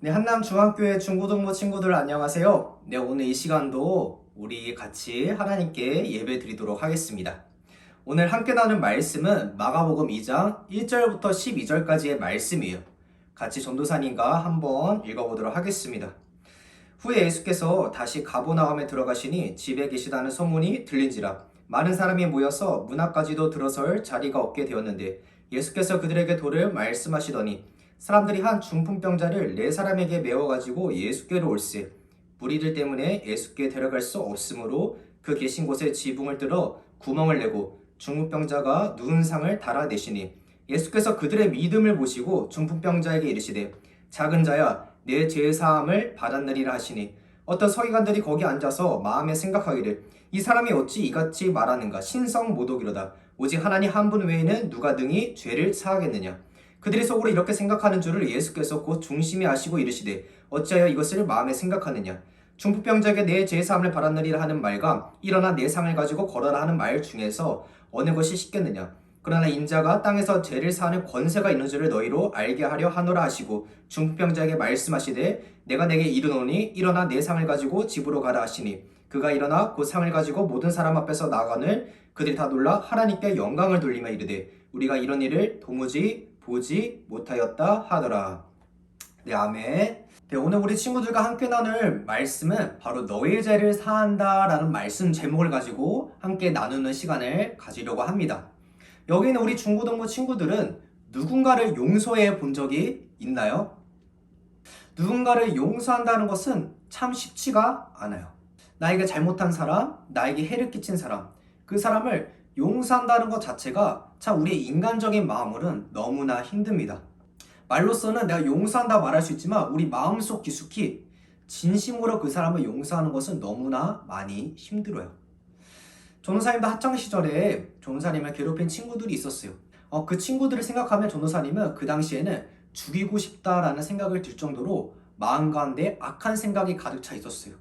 네, 한남중학교의 중고등부 친구들 안녕하세요. 네, 오늘 이 시간도 우리 같이 하나님께 예배 드리도록 하겠습니다. 오늘 함께 나눈 말씀은 마가복음 2장 1절부터 12절까지의 말씀이에요. 같이 전도사님과 한번 읽어보도록 하겠습니다. 후에 예수께서 다시 가버나움에 들어가시니 집에 계시다는 소문이 들린지라 많은 사람이 모여서 문 앞까지도 들어설 자리가 없게 되었는데 예수께서 그들에게 도를 말씀하시더니 사람들이 한 중풍병자를 4사람에게 메워가지고 예수께로 올세 무리들 때문에 예수께 데려갈 수 없으므로 그 계신 곳에 지붕을 뚫어 구멍을 내고 중풍병자가 누운 상을 달아내시니 예수께서 그들의 믿음을 보시고 중풍병자에게 이르시되 작은 자야 내 죄사함을 받았느니라 하시니 어떤 서기관들이 거기 앉아서 마음에 생각하기를 이 사람이 어찌 이같이 말하는가 신성모독이로다 오직 하나님 한 분 외에는 누가 능히 죄를 사하겠느냐 그들이 속으로 이렇게 생각하는 줄을 예수께서 곧 중심히 아시고 이르시되 어찌하여 이것을 마음에 생각하느냐 중풍병자에게 내 죄사함을 받았느니라 하는 말과 일어나 내 상을 가지고 걸어라 하는 말 중에서 어느 것이 쉽겠느냐 그러나 인자가 땅에서 죄를 사하는 권세가 있는 줄을 너희로 알게 하려 하노라 하시고 중풍병자에게 말씀하시되 내가 내게 이르노니 일어나 내 상을 가지고 집으로 가라 하시니 그가 일어나 그 상을 가지고 모든 사람 앞에서 나가늘 그들이 다 놀라 하나님께 영광을 돌리며 이르되 우리가 이런 일을 도무지 보지 못하였다 하더라. 네, 아멘. 네, 오늘 우리 친구들과 함께 나눌 말씀은 바로 너의 죄를 사한다 라는 말씀 제목을 가지고 함께 나누는 시간을 가지려고 합니다. 여기는 우리 중고등부 친구들은 누군가를 용서해 본 적이 있나요? 누군가를 용서한다는 것은 참 쉽지가 않아요. 나에게 잘못한 사람, 나에게 해를 끼친 사람, 그 사람을 용서한다는 것 자체가 참 우리의 인간적인 마음으로는 너무나 힘듭니다. 말로서는 내가 용서한다 말할 수 있지만 우리 마음속 깊숙이 진심으로 그 사람을 용서하는 것은 너무나 많이 힘들어요. 전도사님도 학창시절에 전도사님을 괴롭힌 친구들이 있었어요. 그 친구들을 생각하면 전도사님은 그 당시에는 죽이고 싶다라는 생각을 들 정도로 마음 가운데 악한 생각이 가득 차 있었어요.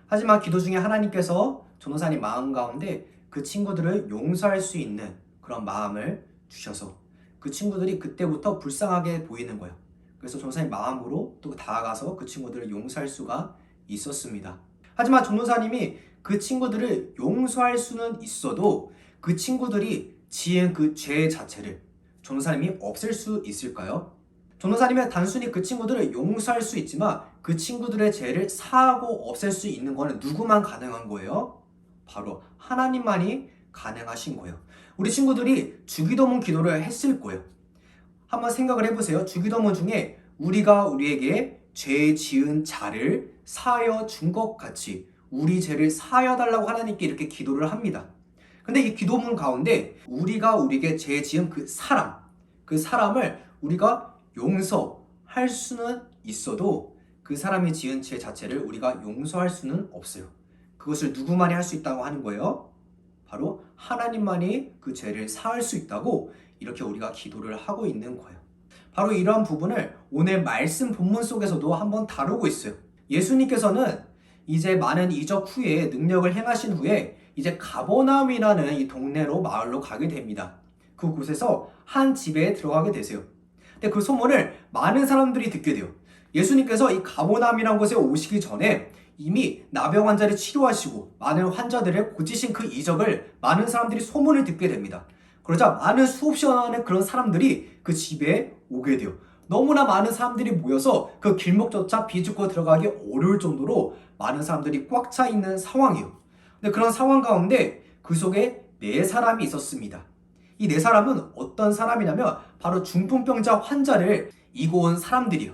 하지만 기도 중에 하나님께서 전도사님 마음 가운데 그 친구들을 용서할 수 있는 그런 마음을 주셔서 그 친구들이 그때부터 불쌍하게 보이는 거예요. 그래서 전도사님 마음으로 또 다가가서 그 친구들을 용서할 수가 있었습니다. 하지만 전도사님이 그 친구들을 용서할 수는 있어도 그 친구들이 지은 그 죄 자체를 전도사님이 없앨 수 있을까요? 전도사님은 단순히 그 친구들을 용서할 수 있지만 그 친구들의 죄를 사하고 없앨 수 있는 것은 누구만 가능한 거예요? 바로 하나님만이 가능하신 거예요. 우리 친구들이 주기도문 기도를 했을 거예요. 한번 생각을 해보세요. 주기도문 중에 우리가 우리에게 죄 지은 자를 사하여 준 것 같이 우리 죄를 사하여 달라고 하나님께 이렇게 기도를 합니다. 근데 이 기도문 가운데 우리가 우리에게 죄 지은 그 사람을 우리가 용서할 수는 있어도 그 사람이 지은 죄 자체를 우리가 용서할 수는 없어요. 그것을 누구만이 할 수 있다고 하는 거예요? 바로 하나님만이 그 죄를 사할 수 있다고 이렇게 우리가 기도를 하고 있는 거예요. 바로 이러한 부분을 오늘 말씀 본문 속에서도 한번 다루고 있어요. 예수님께서는 이제 많은 이적 후에 능력을 행하신 후에 이제 가버나움이라는 이 동네로 마을로 가게 됩니다. 그곳에서 한 집에 들어가게 되세요. 근데 그 소문을 많은 사람들이 듣게 돼요. 예수님께서 이 가버나움이라는 곳에 오시기 전에 이미 나병 환자를 치료하시고 많은 환자들을 고치신 그 이적을 많은 사람들이 소문을 듣게 됩니다. 그러자 많은 수없이 많은 그런 사람들이 그 집에 오게 돼요. 너무나 많은 사람들이 모여서 그 길목조차 비집고 들어가기 어려울 정도로 많은 사람들이 꽉 차 있는 상황이에요. 근데 그런 상황 가운데 그 속에 4사람이 있었습니다. 이 4사람은 어떤 사람이냐면 바로 중풍병자 환자를 이고 온 사람들이에요.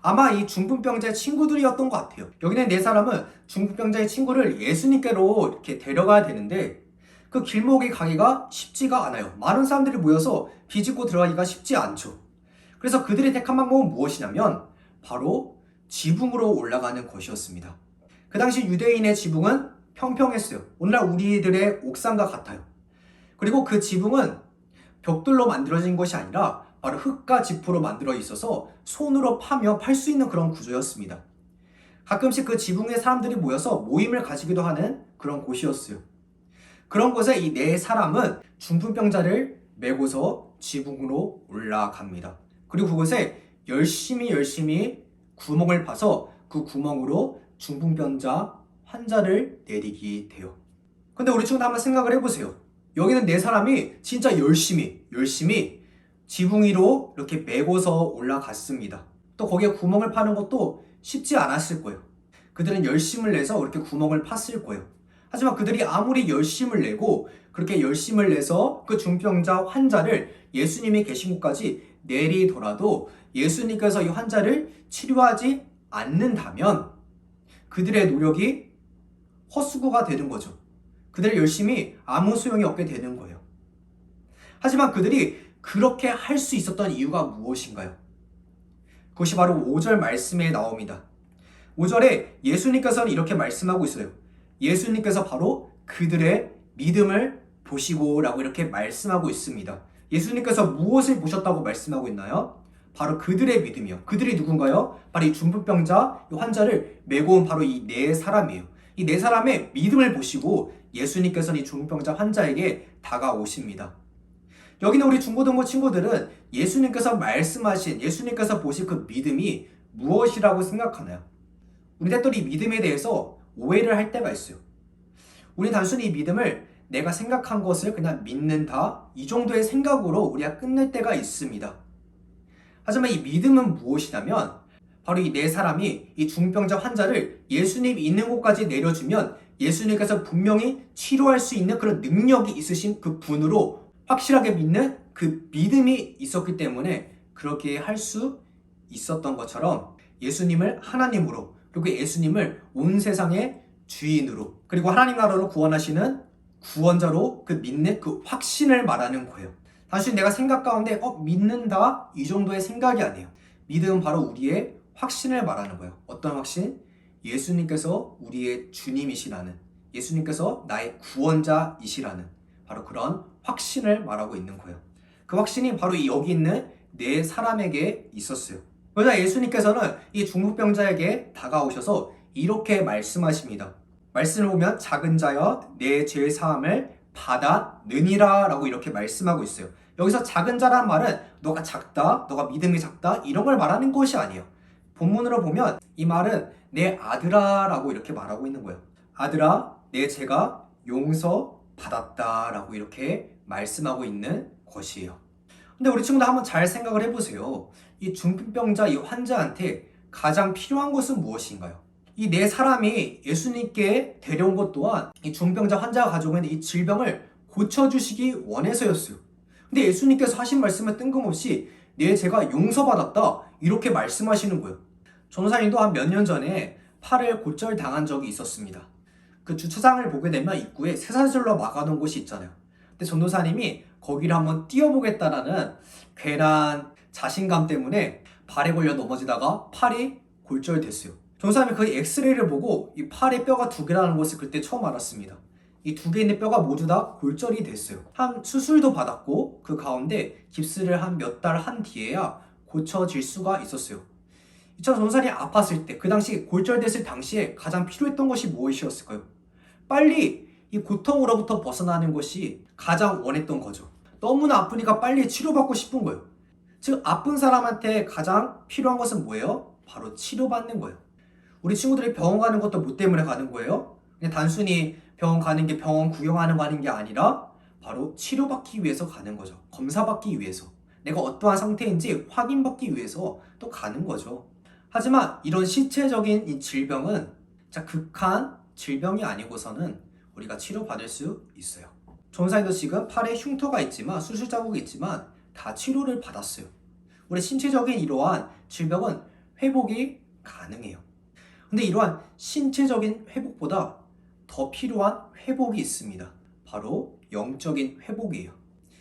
아마 이 중풍병자의 친구들이었던 것 같아요. 여기는 4사람은 중풍병자의 친구를 예수님께로 이렇게 데려가야 되는데 그 길목에 가기가 쉽지가 않아요. 많은 사람들이 모여서 비집고 들어가기가 쉽지 않죠. 그래서 그들이 택한 방법은 무엇이냐면 바로 지붕으로 올라가는 것이었습니다. 그 당시 유대인의 지붕은 평평했어요. 오늘날 우리들의 옥상과 같아요. 그리고 그 지붕은 벽돌로 만들어진 것이 아니라 바로 흙과 지프로 만들어 있어서 손으로 파며 팔 수 있는 그런 구조였습니다. 가끔씩 그 지붕에 사람들이 모여서 모임을 가지기도 하는 그런 곳이었어요. 그런 곳에 이 4사람은 중풍병자를 메고서 지붕으로 올라갑니다. 그리고 그곳에 열심히 구멍을 파서 그 구멍으로 중풍병자 환자를 내리게 돼요. 근데 우리 친구들 한번 생각을 해보세요. 여기는 네 사람이 진짜 열심히 지붕 위로 이렇게 메고서 올라갔습니다. 또 거기에 구멍을 파는 것도 쉽지 않았을 거예요. 그들은 열심을 내서 이렇게 구멍을 팠을 거예요. 하지만 그들이 아무리 열심을 내고 그렇게 열심을 내서 그 중풍병자 환자를 예수님이 계신 곳까지 내리더라도 예수님께서 이 환자를 치료하지 않는다면 그들의 노력이 헛수고가 되는 거죠. 그들의 열심이 아무 소용이 없게 되는 거예요. 하지만 그들이 그렇게 할 수 있었던 이유가 무엇인가요? 그것이 바로 5절 말씀에 나옵니다. 5절에 예수님께서는 이렇게 말씀하고 있어요. 예수님께서 바로 그들의 믿음을 보시고 라고 이렇게 말씀하고 있습니다. 예수님께서 무엇을 보셨다고 말씀하고 있나요? 바로 그들의 믿음이요. 그들이 누군가요? 바로 이 중풍병자 이 환자를 메고 온 바로 이 네 사람이에요. 이 네 사람의 믿음을 보시고 예수님께서는 이 중풍병자 환자에게 다가오십니다. 여기는 우리 중고등부 친구들은 예수님께서 말씀하신, 예수님께서 보신 그 믿음이 무엇이라고 생각하나요? 우리 때때로 이 믿음에 대해서 오해를 할 때가 있어요. 우리 단순히 이 믿음을 내가 생각한 것을 그냥 믿는다, 이 정도의 생각으로 우리가 끝낼 때가 있습니다. 하지만 이 믿음은 무엇이냐면 바로 이 네 사람이 이 중병자 환자를 예수님이 있는 곳까지 내려주면 예수님께서 분명히 치료할 수 있는 그런 능력이 있으신 그 분으로 확실하게 믿는 그 믿음이 있었기 때문에 그렇게 할 수 있었던 것처럼 예수님을 하나님으로 그리고 예수님을 온 세상의 주인으로 그리고 하나님 나라로 구원하시는 구원자로 그 믿는 그 확신을 말하는 거예요. 단순히 내가 생각 가운데 믿는다 이 정도의 생각이 아니에요. 믿음은 바로 우리의 확신을 말하는 거예요. 어떤 확신? 예수님께서 우리의 주님이시라는, 예수님께서 나의 구원자이시라는 바로 그런 확신을 말하고 있는 거예요. 그 확신이 바로 여기 있는 네 사람에게 있었어요. 그러자 예수님께서는 이 중풍병자에게 다가오셔서 이렇게 말씀하십니다. 말씀을 보면 작은 자여 내 죄 사함을 받았느니라 라고 이렇게 말씀하고 있어요. 여기서 작은 자란 말은 너가 작다, 너가 믿음이 작다 이런 걸 말하는 것이 아니에요. 본문으로 보면 이 말은 내 아들아 라고 이렇게 말하고 있는 거예요. 아들아 내 죄가 용서받았다 라고 이렇게 말씀하고 있는 것이에요. 근데 우리 친구들 한번 잘 생각을 해보세요. 이 중풍병자 이 환자한테 가장 필요한 것은 무엇인가요? 이 네 사람이 예수님께 데려온 것 또한 이 중풍병자 환자가 가지고 있는 이 질병을 고쳐주시기 원해서였어요. 근데 예수님께서 하신 말씀은 뜬금없이 내 죄가 용서받았다 이렇게 말씀하시는 거예요. 전도사님도 한 몇 년 전에 팔을 골절당한 적이 있었습니다. 그 주차장을 보게 되면 입구에 쇠사슬로 막아놓은 곳이 있잖아요. 근데 전도사님이 거기를 한번 뛰어보겠다라는 괜한 자신감 때문에 발에 걸려 넘어지다가 팔이 골절됐어요. 전도사님이 그 엑스레이를 보고 이 팔에 뼈가 두 개라는 것을 그때 처음 알았습니다. 이 두 개 있는 뼈가 모두 다 골절이 됐어요. 한 수술도 받았고 그 가운데 깁스를 한 몇 달 한 뒤에야 고쳐질 수가 있었어요. 이처럼 전도사님이 아팠을 때, 그 당시 골절됐을 당시에 가장 필요했던 것이 무엇이었을까요? 빨리 이 고통으로부터 벗어나는 것이 가장 원했던 거죠. 너무나 아프니까 빨리 치료받고 싶은 거예요. 즉 아픈 사람한테 가장 필요한 것은 뭐예요? 바로 치료받는 거예요. 우리 친구들이 병원 가는 것도 뭐 때문에 가는 거예요? 그냥 단순히 병원 가는 게 병원 구경하는 거 하는 게 아니라 바로 치료받기 위해서 가는 거죠. 검사받기 위해서. 내가 어떠한 상태인지 확인받기 위해서 또 가는 거죠. 하지만 이런 신체적인 이 질병은 극한 질병이 아니고서는 우리가 치료받을 수 있어요. 전사님도 지금 팔에 흉터가 있지만 수술 자국이 있지만 다 치료를 받았어요. 우리 신체적인 이러한 질병은 회복이 가능해요. 근데 이러한 신체적인 회복보다 더 필요한 회복이 있습니다. 바로 영적인 회복이에요.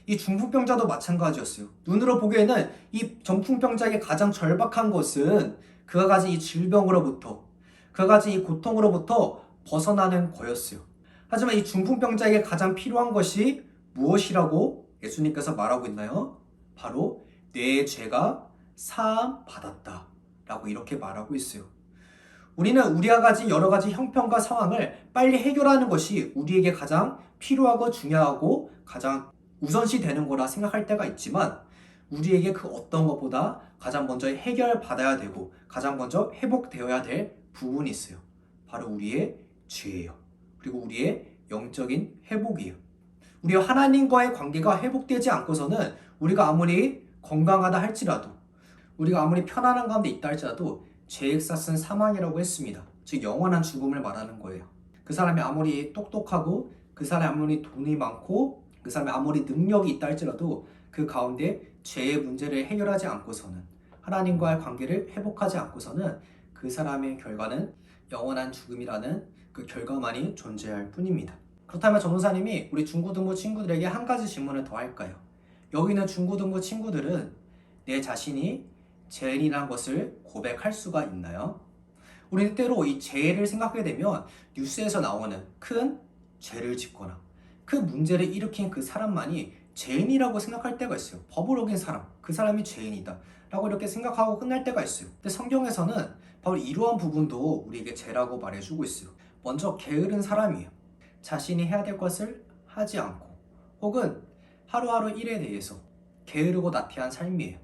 이 중풍병자도 마찬가지였어요. 눈으로 보기에는 이 중풍병자에게 가장 절박한 것은 그가 가진 이 질병으로부터, 그가 가진 이 고통으로부터 벗어나는 거였어요. 하지만 이 중풍병자에게 가장 필요한 것이 무엇이라고 예수님께서 말하고 있나요? 바로 내 죄가 사함 받았다 라고 이렇게 말하고 있어요. 우리는 우리가 가진 여러 가지 형편과 상황을 빨리 해결하는 것이 우리에게 가장 필요하고 중요하고 가장 우선시 되는 거라 생각할 때가 있지만 우리에게 그 어떤 것보다 가장 먼저 해결받아야 되고 가장 먼저 회복되어야 될 부분이 있어요. 바로 우리의 죄예요. 그리고 우리의 영적인 회복이에요. 우리 하나님과의 관계가 회복되지 않고서는 우리가 아무리 건강하다 할지라도 우리가 아무리 편안한 가운데 있다 할지라도 죄의 싹은 사망이라고 했습니다. 즉 영원한 죽음을 말하는 거예요. 그 사람이 아무리 똑똑하고 그 사람이 아무리 돈이 많고 그 사람이 아무리 능력이 있다 할지라도 그 가운데 죄의 문제를 해결하지 않고서는 하나님과의 관계를 회복하지 않고서는 그 사람의 결과는 영원한 죽음이라는 그 결과만이 존재할 뿐입니다. 그렇다면 전도사님이 우리 중고등부 친구들에게 한 가지 질문을 더 할까요? 여기 있는 중고등부 친구들은 내 자신이 죄인이라는 것을 고백할 수가 있나요? 우리는 때로 이 죄를 생각하게 되면 뉴스에서 나오는 큰 죄를 짓거나 그 문제를 일으킨 그 사람만이 죄인이라고 생각할 때가 있어요. 법을 어긴 사람, 그 사람이 죄인이다 라고 이렇게 생각하고 끝날 때가 있어요. 근데 성경에서는 바로 이러한 부분도 우리에게 죄라고 말해주고 있어요. 먼저 게으른 사람이에요. 자신이 해야 될 것을 하지 않고 혹은 하루하루 일에 대해서 게으르고 나태한 삶이에요.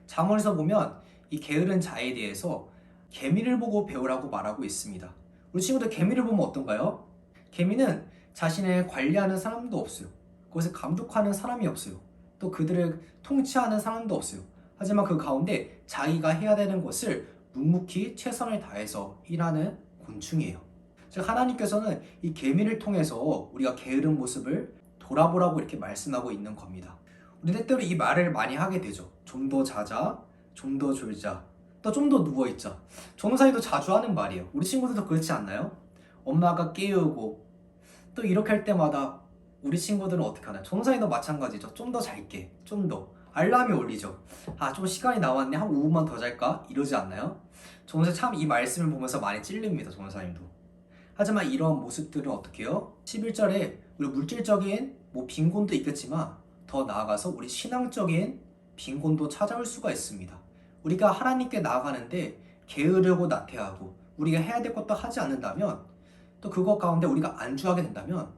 잠언에서 보면 이 게으른 자에 대해서 개미를 보고 배우라고 말하고 있습니다. 우리 친구들 개미를 보면 어떤가요? 개미는 자신을 관리하는 사람도 없어요. 그것을 감독하는 사람이 없어요. 또 그들을 통치하는 사람도 없어요. 하지만 그 가운데 자기가 해야 되는 것을 묵묵히 최선을 다해서 일하는 곤충이에요. 즉 하나님께서는 이 개미를 통해서 우리가 게으른 모습을 돌아보라고 이렇게 말씀하고 있는 겁니다. 우리는 때때로 이 말을 많이 하게 되죠. 좀 더 자자, 좀 더 졸자, 또 좀 더 누워있자. 전도사님도 자주 하는 말이에요. 우리 친구들도 그렇지 않나요? 엄마가 깨우고 또 이렇게 할 때마다 우리 친구들은 어떻게 하나요? 전도사님도 마찬가지죠. 좀 더 잘게, 좀 더. 알람이 울리죠. 아, 좀 시간이 남았네. 한 5분만 더 잘까? 이러지 않나요? 전도사님 참 이 말씀을 보면서 많이 찔립니다. 전도사님도. 하지만 이런 모습들은 어떻게 해요? 11절에 우리 물질적인 빈곤도 있겠지만 더 나아가서 우리 신앙적인 빈곤도 찾아올 수가 있습니다. 우리가 하나님께 나아가는데 게으르고 나태하고 우리가 해야 될 것도 하지 않는다면 또 그것 가운데 우리가 안주하게 된다면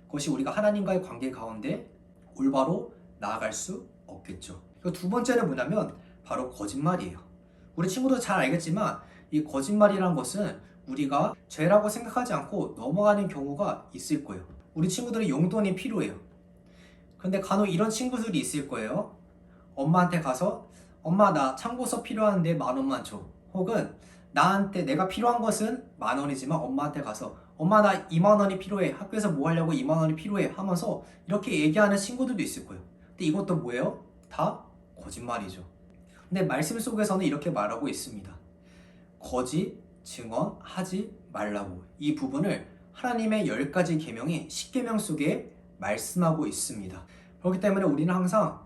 그것이 우리가 하나님과의 관계 가운데 올바로 나아갈 수 없겠죠. 두 번째는 뭐냐면 바로 거짓말이에요. 우리 친구도 잘 알겠지만 이 거짓말이란 것은 우리가 죄라고 생각하지 않고 넘어가는 경우가 있을 거예요. 우리 친구들은 용돈이 필요해요. 근데 간혹 이런 친구들이 있을 거예요. 엄마한테 가서 엄마 나 참고서 필요한데 10,000원만 줘. 혹은 나한테 내가 필요한 것은 10,000원이지만 엄마한테 가서 엄마 나 20,000원이 필요해. 학교에서 뭐 하려고 20,000원이 필요해 하면서 이렇게 얘기하는 친구들도 있을 거예요. 근데 이것도 뭐예요? 다 거짓말이죠. 근데 말씀 속에서는 이렇게 말하고 있습니다. 거짓 증언하지 말라고. 이 부분을 하나님의 10가지 계명이 10계명 속에 말씀하고 있습니다. 그렇기 때문에 우리는 항상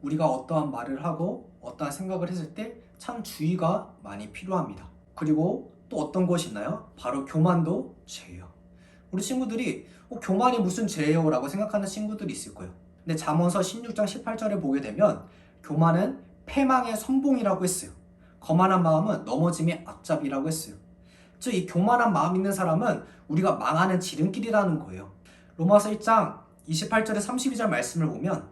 우리가 어떠한 말을 하고 어떠한 생각을 했을 때 참 주의가 많이 필요합니다. 그리고 또 어떤 것이 있나요? 바로 교만도 죄예요. 우리 친구들이 교만이 무슨 죄예요? 라고 생각하는 친구들이 있을 거예요. 근데 잠언서 16장 18절에 보게 되면 교만은 패망의 선봉이라고 했어요. 거만한 마음은 넘어짐의 앞잡이라고 했어요. 즉 이 교만한 마음 있는 사람은 우리가 망하는 지름길이라는 거예요. 로마서 1장 28절에 32절 말씀을 보면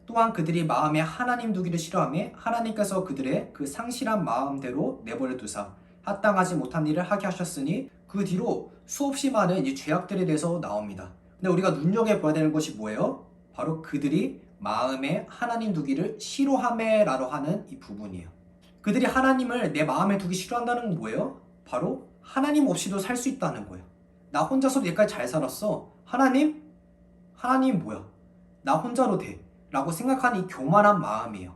또한 그들이 마음에 하나님 두기를 싫어하며 하나님께서 그들의 그 상실한 마음대로 내버려 두사 합당하지 못한 일을 하게 하셨으니 그 뒤로 수없이 많은 이 죄악들에 대해서 나옵니다. 근데 우리가 눈여겨봐야 되는 것이 뭐예요? 바로 그들이 마음에 하나님 두기를 싫어하매라고 하는 이 부분이에요. 그들이 하나님을 내 마음에 두기 싫어한다는 건 뭐예요? 바로 하나님 없이도 살 수 있다는 거예요. 나 혼자서도 여기까지 잘 살았어. 하나님 뭐야? 나 혼자로 돼. 라고 생각하는 이 교만한 마음이에요.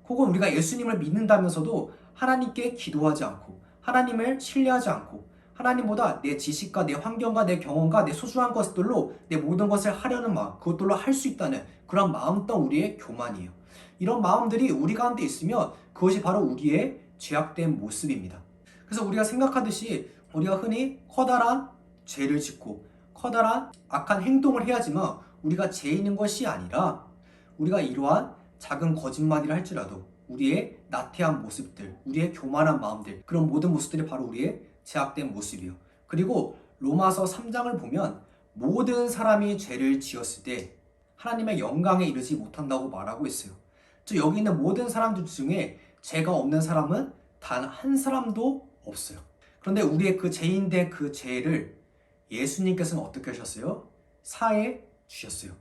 혹은 우리가 예수님을 믿는다면서도 하나님께 기도하지 않고 하나님을 신뢰하지 않고 하나님보다 내 지식과 내 환경과 내 경험과 내 소중한 것들로 내 모든 것을 하려는 마음, 그것들로 할 수 있다는 그런 마음 또한 우리의 교만이에요. 이런 마음들이 우리 가운데 있으면 그것이 바로 우리의 죄악된 모습입니다. 그래서 우리가 생각하듯이 우리가 흔히 커다란 죄를 짓고 커다란 악한 행동을 해야지만 우리가 죄인인 것이 아니라 우리가 이러한 작은 거짓말이라 할지라도 우리의 나태한 모습들, 우리의 교만한 마음들, 그런 모든 모습들이 바로 우리의 죄악된 모습이에요. 그리고 로마서 3장을 보면 모든 사람이 죄를 지었을 때 하나님의 영광에 이르지 못한다고 말하고 있어요. 즉 여기 있는 모든 사람들 중에 죄가 없는 사람은 단 한 사람도 없어요. 그런데 우리의 그 죄인된 그 죄를 예수님께서는 어떻게 하셨어요? 사해 주셨어요.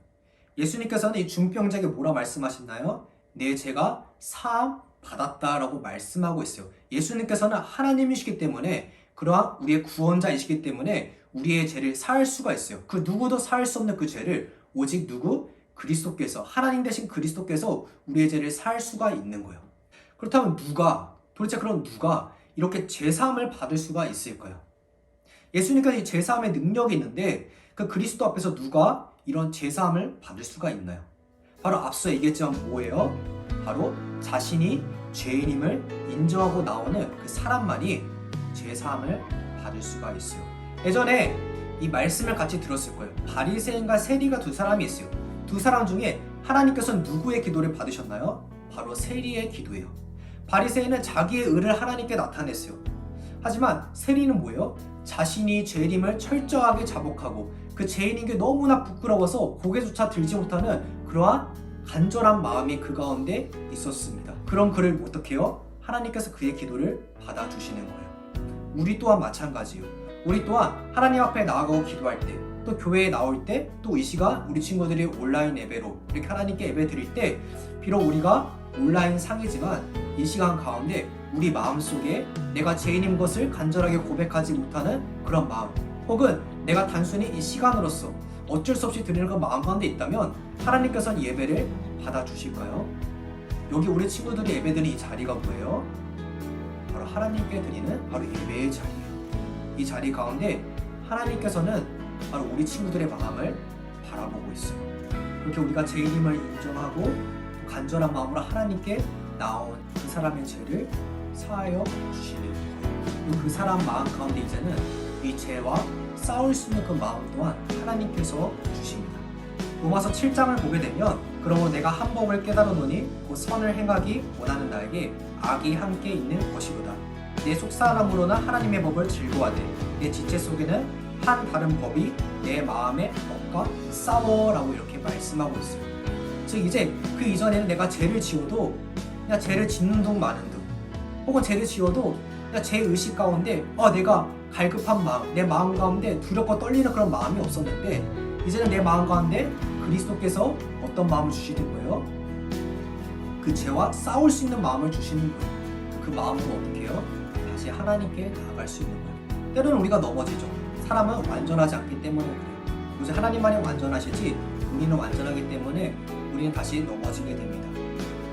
예수님께서는 이 중병자에게 뭐라 말씀하셨나요? 내 죄가 사함 받았다라고 말씀하고 있어요. 예수님께서는 하나님이시기 때문에, 그러한 우리의 구원자이시기 때문에 우리의 죄를 사할 수가 있어요. 그 누구도 사할 수 없는 그 죄를 오직 누구? 그리스도께서, 하나님 대신 그리스도께서 우리의 죄를 사할 수가 있는 거예요. 그렇다면 도대체 그럼 누가 이렇게 죄사함을 받을 수가 있을까요? 예수님께서 이 죄사함의 능력이 있는데 그 그리스도 앞에서 누가 이런 죄사함을 받을 수가 있나요? 바로 앞서 얘기했지만 뭐예요? 바로 자신이 죄인임을 인정하고 나오는 그 사람만이 죄사함을 받을 수가 있어요. 예전에 이 말씀을 같이 들었을 거예요. 바리새인과 세리가 두 사람이 있어요. 두 사람 중에 하나님께서는 누구의 기도를 받으셨나요? 바로 세리의 기도예요. 바리새인은 자기의 의를 하나님께 나타냈어요. 하지만 세리는 뭐예요? 자신이 죄인임을 철저하게 자복하고 그 죄인인 게 너무나 부끄러워서 고개조차 들지 못하는 그러한 간절한 마음이 그 가운데 있었습니다. 그럼 그를 어떻게 해요? 하나님께서 그의 기도를 받아주시는 거예요. 우리 또한 마찬가지예요. 우리 또한 하나님 앞에 나아가고 기도할 때, 또 교회에 나올 때, 또 이 시간 우리 친구들이 온라인 예배로 이렇게 하나님께 예배 드릴 때, 비록 우리가 온라인 상이지만 이 시간 가운데 우리 마음속에 내가 죄인인 것을 간절하게 고백하지 못하는 그런 마음, 혹은 내가 단순히 이 시간으로서 어쩔 수 없이 드리는 그 마음 가운데 있다면 하나님께서는 예배를 받아주실까요? 여기 우리 친구들이 예배드리는 이 자리가 뭐예요? 바로 하나님께 드리는 바로 예배의 자리예요. 이 자리 가운데 하나님께서는 바로 우리 친구들의 마음을 바라보고 있어요. 그렇게 우리가 죄인임을 인정하고 간절한 마음으로 하나님께 나온 그 사람의 죄를 사하여 주시는 거예요. 그 사람 마음 가운데 이제는 이 죄와 싸울 수 있는 그 마음 또한 하나님께서 주십니다. 로마서 7장을 보게 되면, 그러므로 내가 한 법을 깨달았노니 곧 선을 행하기 원하는 나에게 악이 함께 있는 것이로다. 내 속사람으로는 하나님의 법을 즐거워하되 내 지체 속에는 한 다른 법이 내 마음의 법과 싸워라고 이렇게 말씀하고 있어요. 즉 이제 그 이전에는 내가 죄를 지어도 그냥 죄를 짓는 둥 마는 둥, 혹은 죄를 지어도 그냥 제 의식 가운데 내가 갈급한 마음, 내 마음 가운데 두렵고 떨리는 그런 마음이 없었는데, 이제는 내 마음 가운데 그리스도께서 어떤 마음을 주시는 거예요? 그 죄와 싸울 수 있는 마음을 주시는 거예요. 그 마음으로 어떻게 해요? 다시 하나님께 나아갈 수 있는 거예요. 때로는 우리가 넘어지죠. 사람은 완전하지 않기 때문에 그래요. 오직 하나님만이 완전하시지 우리는 완전하기 때문에 우리는 다시 넘어지게 됩니다.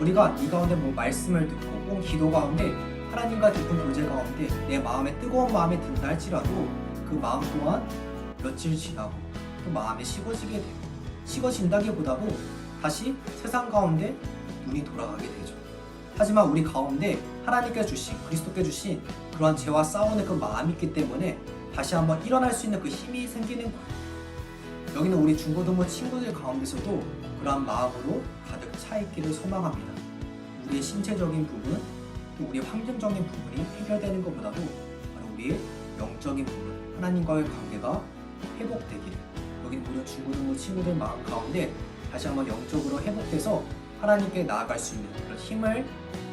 우리가 이 가운데 말씀을 듣고 혹은 기도 가운데 하나님과 깊은 교제 가운데 내 마음에 뜨거운 마음이 든다 할지라도 그 마음 또한 며칠 지나고 또 마음이 식어지게 돼요. 식어진다기보다도 다시 세상 가운데 눈이 돌아가게 되죠. 하지만 우리 가운데 하나님께 주신, 그리스도께 주신 그러한 죄와 싸우는 그 마음이 있기 때문에 다시 한번 일어날 수 있는 그 힘이 생기는 거예요. 여기는 우리 중고등부 친구들 가운데서도 그러한 마음으로 가득 차 있기를 소망합니다. 우리의 신체적인 부분, 또 우리의 환경적인 부분이 해결되는 것보다도 바로 우리의 영적인 부분, 하나님과의 관계가 회복되기를, 여기 모든 중고등부 친구들 마음 가운데 다시 한번 영적으로 회복돼서 하나님께 나아갈 수 있는 그런 힘을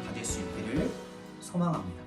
가질 수 있기를 소망합니다.